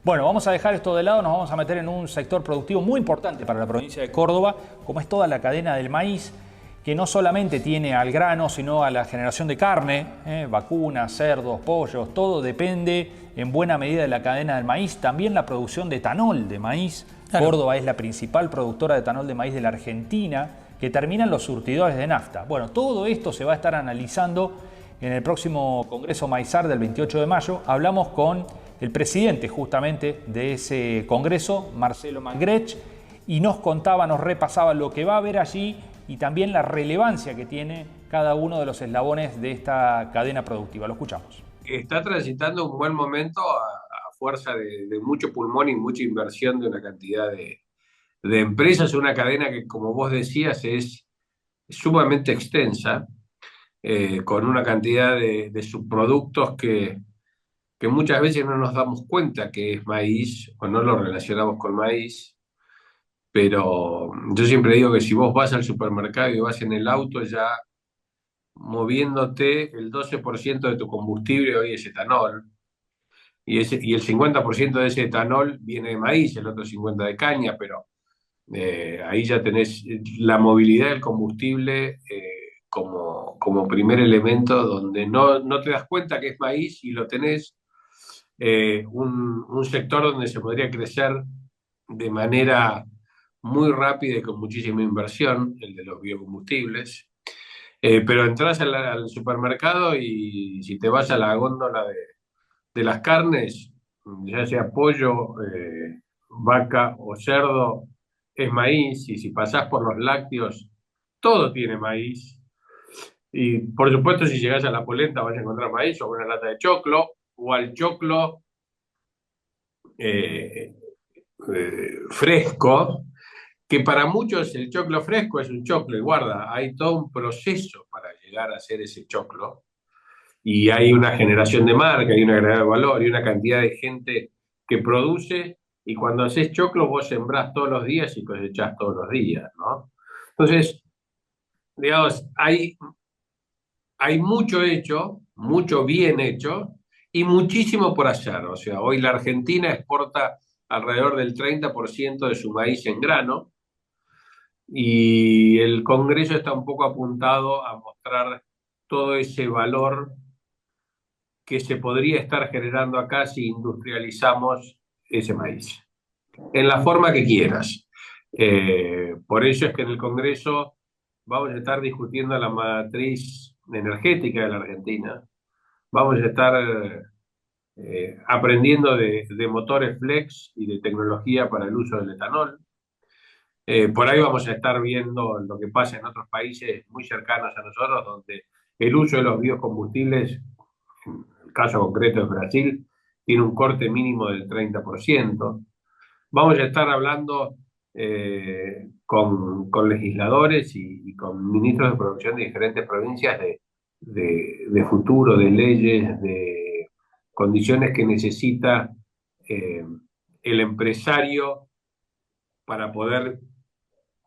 Bueno, vamos a dejar esto de lado, nos vamos a meter en un sector productivo muy importante para la provincia de Córdoba, como es toda la cadena del maíz, que no solamente tiene al grano, sino a la generación de carne, vacunas, cerdos, pollos, todo depende en buena medida de la cadena del maíz. También la producción de etanol de maíz. Claro. Córdoba es la principal productora de etanol de maíz de la Argentina, que terminan los surtidores de nafta. Bueno, todo esto se va a estar analizando en el próximo Congreso Maizar del 28 de mayo. Hablamos con el presidente justamente de ese Congreso, Marcelo Mangrech, y nos contaba, nos repasaba lo que va a haber allí y también la relevancia que tiene cada uno de los eslabones de esta cadena productiva. Lo escuchamos. Está transitando un buen momento a fuerza de mucho pulmón y mucha inversión de una cantidad de empresas, una cadena que, como vos decías, es sumamente extensa, con una cantidad de subproductos que muchas veces no nos damos cuenta que es maíz o no lo relacionamos con maíz, pero yo siempre digo que si vos vas al supermercado y vas en el auto ya moviéndote, el 12% de tu combustible hoy es etanol. Y el 50% de ese etanol viene de maíz, el otro 50% de caña, pero ahí ya tenés la movilidad del combustible como primer elemento donde no te das cuenta que es maíz y lo tenés un sector donde se podría crecer de manera muy rápida y con muchísima inversión, el de los biocombustibles. Pero entras al supermercado y si te vas a la góndola de las carnes, ya sea pollo, vaca o cerdo, es maíz, y si pasás por los lácteos, todo tiene maíz. Y por supuesto, si llegás a la polenta vas a encontrar maíz o una lata de choclo, o al choclo eh, fresco, que para muchos el choclo fresco es un choclo, y guarda, hay todo un proceso para llegar a hacer ese choclo. Y hay una generación de marca, hay una agregado de valor, y una cantidad de gente que produce, y cuando haces choclo vos sembrás todos los días y cosechás todos los días, ¿no? Entonces, digamos, hay mucho hecho, mucho bien hecho, y muchísimo por hacer. O sea, hoy la Argentina exporta alrededor del 30% de su maíz en grano, y el Congreso está un poco apuntado a mostrar todo ese valor que se podría estar generando acá si industrializamos ese maíz, en la forma que quieras. Por eso es que en el Congreso vamos a estar discutiendo la matriz energética de la Argentina, vamos a estar aprendiendo de motores flex y de tecnología para el uso del etanol. Por ahí vamos a estar viendo lo que pasa en otros países muy cercanos a nosotros, donde el uso de los biocombustibles, el caso concreto es Brasil, tiene un corte mínimo del 30%. Vamos a estar hablando con legisladores y con ministros de producción de diferentes provincias de futuro, de leyes, de condiciones que necesita eh, el empresario para poder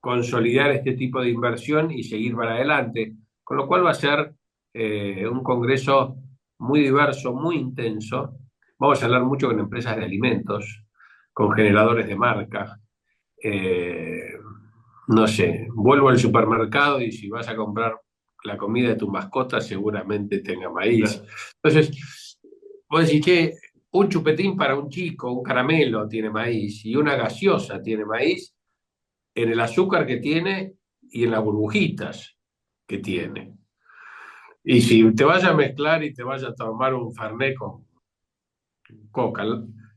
consolidar este tipo de inversión y seguir para adelante. Con lo cual va a ser un congreso muy diverso, muy intenso. Vamos a hablar mucho con empresas de alimentos, con generadores de marca. Eh, no sé, vuelvo al supermercado y si vas a comprar la comida de tu mascota seguramente tenga maíz. Entonces, vos decís, che, un chupetín para un chico, un caramelo tiene maíz y una gaseosa tiene maíz en el azúcar que tiene y en las burbujitas que tiene. Y si te vas a mezclar y te vas a tomar un Fernet con coca,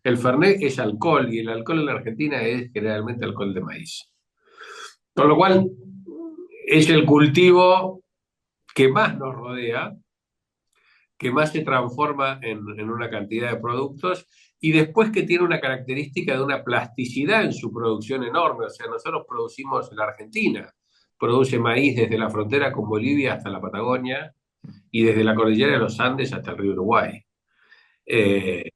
el Fernet es alcohol y el alcohol en la Argentina es generalmente alcohol de maíz. Con lo cual es el cultivo que más nos rodea, que más se transforma en una cantidad de productos y después que tiene una característica de una plasticidad en su producción enorme. O sea, nosotros producimos, la Argentina produce maíz desde la frontera con Bolivia hasta la Patagonia y desde la cordillera de los Andes hasta el río Uruguay. Eh,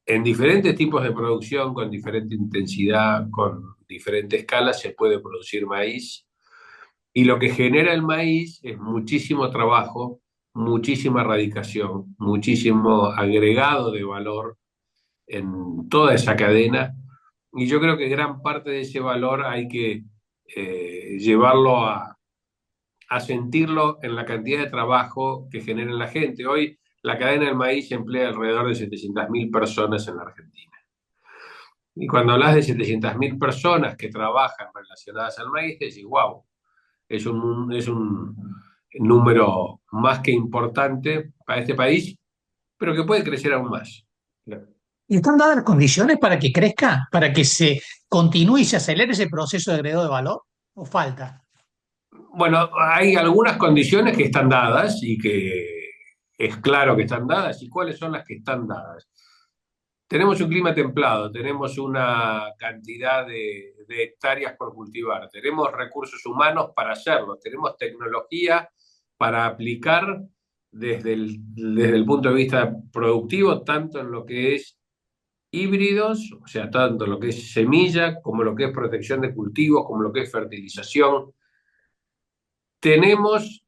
en diferentes tipos de producción, con diferente intensidad, con diferente escala, se puede producir maíz. Y lo que genera el maíz es muchísimo trabajo, muchísima radicación, muchísimo agregado de valor en toda esa cadena. Y yo creo que gran parte de ese valor hay que llevarlo a sentirlo en la cantidad de trabajo que genera en la gente. Hoy la cadena del maíz emplea alrededor de 700.000 personas en la Argentina. Y cuando hablas de 700.000 personas que trabajan relacionadas al maíz, decís, wow, es un número más que importante para este país, pero que puede crecer aún más. ¿Y están dadas las condiciones para que crezca, para que se continúe y se acelere ese proceso de agregado de valor? ¿O falta? Bueno, hay algunas condiciones que están dadas y que es claro que están dadas. ¿Y cuáles son las que están dadas? Tenemos un clima templado, tenemos una cantidad de hectáreas por cultivar, tenemos recursos humanos para hacerlo, tenemos tecnología para aplicar desde el punto de vista productivo, tanto en lo que es híbridos, o sea, tanto en lo que es semilla, como lo que es protección de cultivos, como lo que es fertilización. Tenemos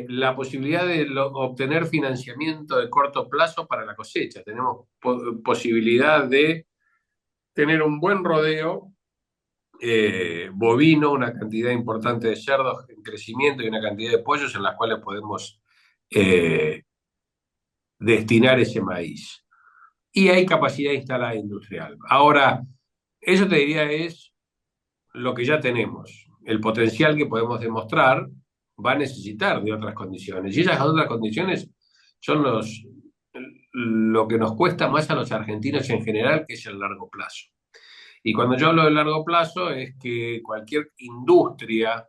la posibilidad de obtener financiamiento de corto plazo para la cosecha. Tenemos posibilidad de tener un buen rodeo bovino, una cantidad importante de cerdos en crecimiento y una cantidad de pollos en las cuales podemos eh, destinar ese maíz. Y hay capacidad instalada industrial. Ahora, eso te diría es lo que ya tenemos. El potencial que podemos demostrar va a necesitar de otras condiciones. Y esas otras condiciones son lo que nos cuesta más a los argentinos en general, que es el largo plazo. Y cuando yo hablo de largo plazo es que cualquier industria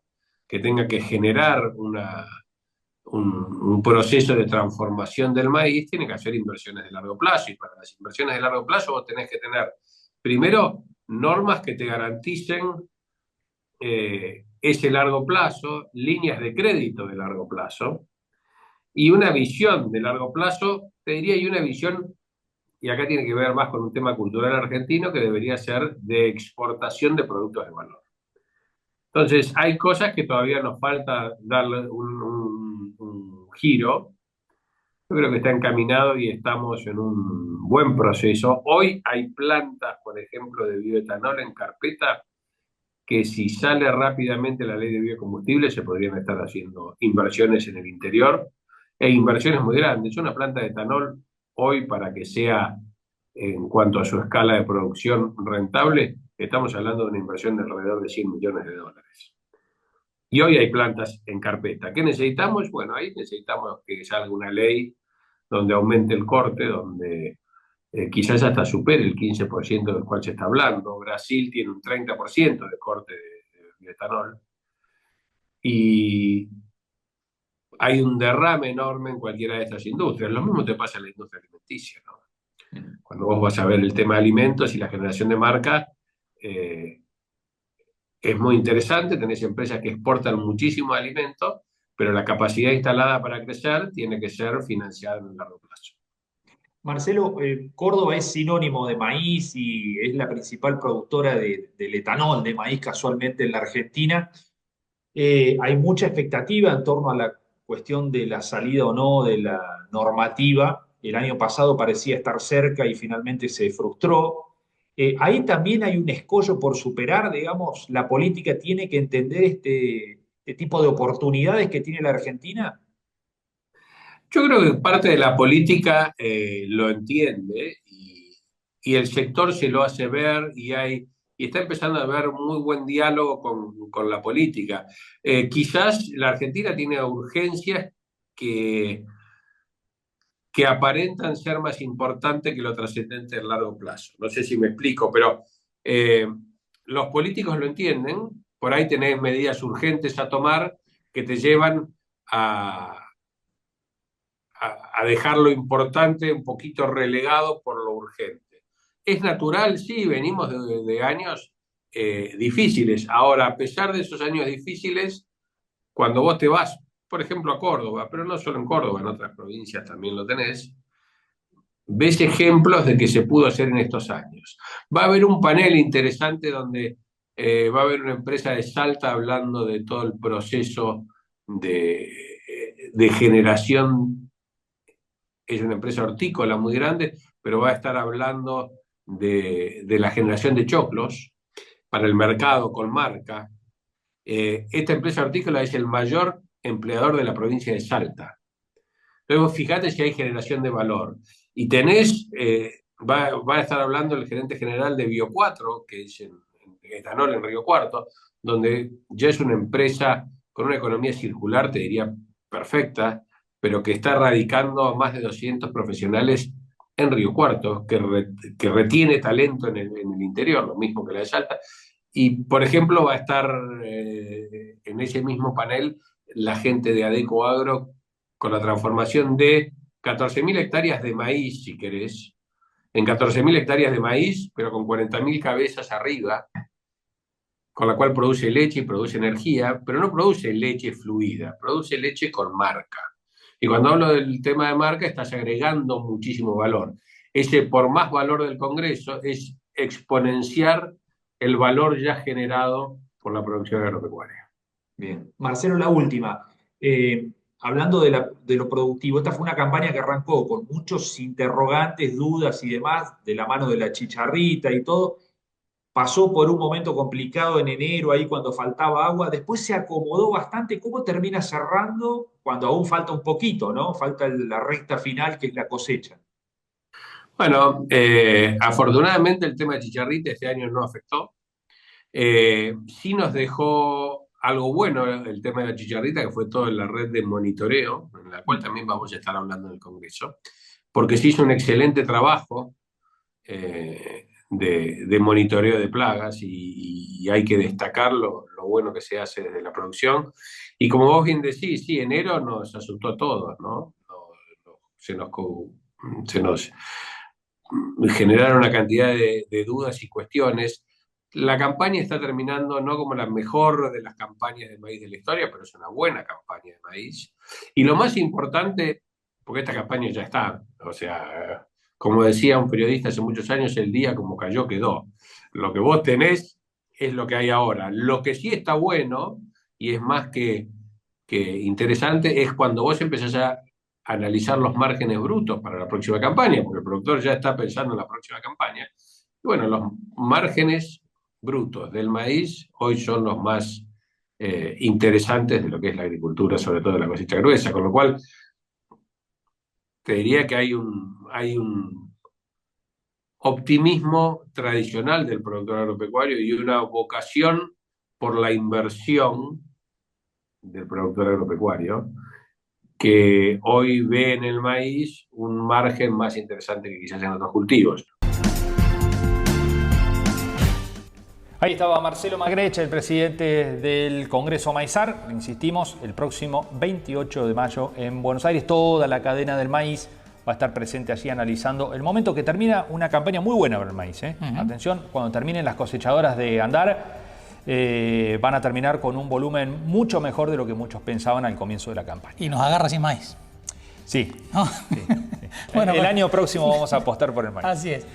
que tenga que generar un proceso de transformación del maíz tiene que hacer inversiones de largo plazo. Y para las inversiones de largo plazo vos tenés que tener, primero, normas que te garanticen ese largo plazo, líneas de crédito de largo plazo y una visión de largo plazo, te diría, y una visión, y acá tiene que ver más con un tema cultural argentino que debería ser de exportación de productos de valor. Entonces, hay cosas que todavía nos falta darle un giro. Yo creo que está encaminado y estamos en un buen proceso. Hoy hay plantas, por ejemplo, de bioetanol en carpeta que si sale rápidamente la ley de biocombustibles se podrían estar haciendo inversiones en el interior e inversiones muy grandes. Una planta de etanol hoy para que sea en cuanto a su escala de producción rentable, estamos hablando de una inversión de alrededor de 100 millones de dólares. Y hoy hay plantas en carpeta. ¿Qué necesitamos? Bueno, ahí necesitamos que salga una ley donde aumente el corte, donde quizás hasta supere el 15% del cual se está hablando. Brasil tiene un 30% de corte de etanol y hay un derrame enorme en cualquiera de estas industrias. Lo mismo te pasa en la industria alimenticia, ¿no? Cuando vos vas a ver el tema de alimentos y la generación de marca, eh, es muy interesante, tenés empresas que exportan muchísimo alimento, pero la capacidad instalada para crecer tiene que ser financiada en el largo plazo. Marcelo, Córdoba es sinónimo de maíz y es la principal productora del etanol de maíz casualmente en la Argentina. Hay mucha expectativa en torno a la cuestión de la salida o no de la normativa. El año pasado parecía estar cerca y finalmente se frustró. Ahí también hay un escollo por superar, digamos, la política tiene que entender este tipo de oportunidades que tiene la Argentina. Yo creo que parte de la política lo entiende y el sector se lo hace ver y está empezando a haber muy buen diálogo con la política. Quizás la Argentina tiene urgencias que, que aparentan ser más importantes que lo trascendente a largo plazo. No sé si me explico, pero eh, los políticos lo entienden, por ahí tenés medidas urgentes a tomar que te llevan a dejar lo importante un poquito relegado por lo urgente. Es natural, sí, venimos de años difíciles. Ahora, a pesar de esos años difíciles, cuando vos te vas, por ejemplo, a Córdoba, pero no solo en Córdoba, en otras provincias también lo tenés, ves ejemplos de que se pudo hacer en estos años. Va a haber un panel interesante donde va a haber una empresa de Salta hablando de todo el proceso de generación. Es una empresa hortícola muy grande, pero va a estar hablando de la generación de choclos para el mercado con marca. Esta empresa hortícola es el mayor empleador de la provincia de Salta. Luego, fíjate si hay generación de valor. Y tenés, va a estar hablando el gerente general de Bio4, que es en etanol en Río Cuarto, donde ya es una empresa con una economía circular, te diría, perfecta, pero que está radicando a más de 200 profesionales en Río Cuarto, que retiene talento en el interior, lo mismo que la de Salta. Y, por ejemplo, va a estar en ese mismo panel la gente de Adeco Agro con la transformación de 14.000 hectáreas de maíz, si querés, en 14.000 hectáreas de maíz, pero con 40.000 cabezas arriba, con la cual produce leche y produce energía, pero no produce leche fluida, produce leche con marca. Y cuando hablo del tema de marca, estás agregando muchísimo valor. Ese por más valor del Congreso es exponenciar el valor ya generado por la producción agropecuaria. Bien. Marcelo, la última. Hablando de lo productivo, esta fue una campaña que arrancó con muchos interrogantes, dudas y demás, de la mano de la chicharrita y todo. Pasó por un momento complicado en enero, ahí cuando faltaba agua. Después se acomodó bastante. ¿Cómo termina cerrando cuando aún falta un poquito, ¿no? Falta la recta final, que es la cosecha. Bueno, afortunadamente el tema de chicharrita este año no afectó. Sí nos dejó algo bueno el tema de la chicharrita, que fue toda la red de monitoreo, en la cual también vamos a estar hablando en el Congreso, porque se hizo un excelente trabajo de monitoreo de plagas y hay que destacar lo bueno que se hace desde la producción. Y como vos bien decís, sí, enero nos asustó a todos, ¿no? Se nos generaron una cantidad de dudas y cuestiones. La campaña está terminando no como la mejor de las campañas de maíz de la historia, pero es una buena campaña de maíz. Y lo más importante, porque esta campaña ya está, o sea, como decía un periodista hace muchos años, el día como cayó quedó. Lo que vos tenés es lo que hay ahora. Lo que sí está bueno, y es más que interesante, es cuando vos empezás a analizar los márgenes brutos para la próxima campaña, porque el productor ya está pensando en la próxima campaña. Y bueno, los márgenes brutos del maíz hoy son los más interesantes de lo que es la agricultura, sobre todo de la cosecha gruesa, con lo cual te diría que hay un optimismo tradicional del productor agropecuario y una vocación por la inversión del productor agropecuario, que hoy ve en el maíz un margen más interesante que quizás en otros cultivos. Ahí estaba Marcelo Magreche, el presidente del Congreso Maizar. Insistimos, el próximo 28 de mayo en Buenos Aires, toda la cadena del maíz va a estar presente allí analizando el momento que termina una campaña muy buena para el maíz. Atención, cuando terminen las cosechadoras de andar, van a terminar con un volumen mucho mejor de lo que muchos pensaban al comienzo de la campaña. Y nos agarra sin maíz. Sí. ¿No? Sí. Bueno, el año próximo vamos a apostar por el maíz. Así es.